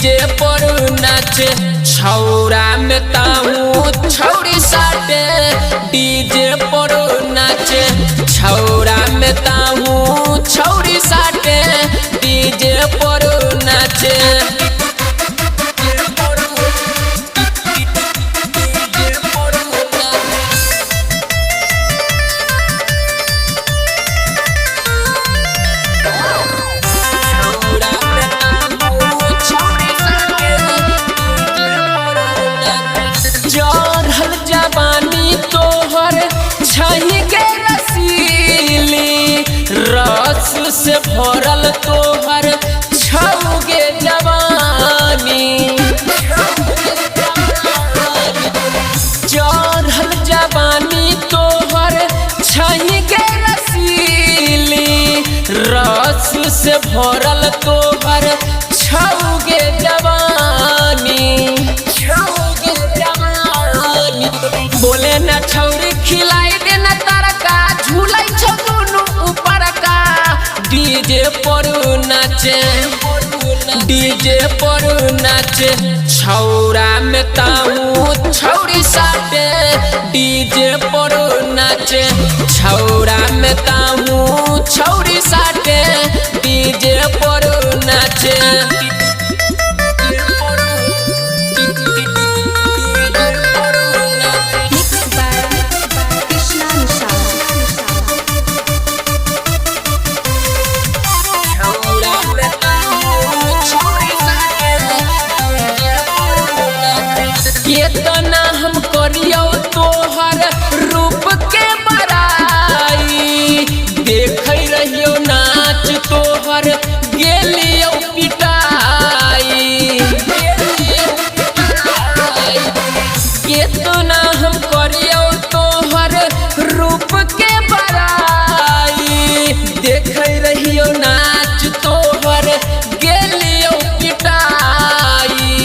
DJ पर नाचे छौरा में ताहू छौरी साटे डीजे पर नाचे छौरा में ताहू छौरी साटे डीजे पर नाचे चढ़ल जवानी तोहर छही के रसीली रस से भरल तोहर छौगे जवानी चढ़ल जवानी तोहर छही के रसीली रस से भरल तोहर छौगे जवानी बोले न छौरी खिलाई दे न तरका झूलै छ दुनु ऊपर का डीजे पर नाचे डीजे पर नाचे छौरा में ताहू छौरी साटे डीजे पर नाचे छौरा में ताहू छौरी साटे डीजे पर नाचे केतना हम करियो तोहर रूप के बड़ाई देख रहियो नाच तोहर गेलियो पिटाई केतना हम करियो तोहर रूप के बड़ाई देख रहियो नाच तोहर गेलियो पिटाई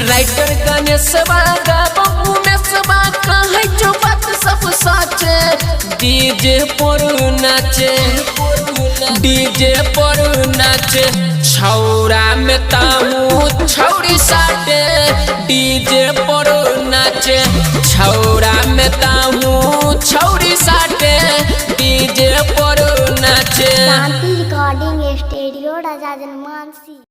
राइटर गणेश बागा बबू में सबा कहे जो बात सब साचे डीजे पर नाचे डीजे पर नाचे छौरा में ताहू छौरी साटे डीजे पर नाचे छौरा में ताहू छौरी साटे डीजे पर नाचे शांति रिकॉर्डिंग स्टूडियो राजा जनमानसी।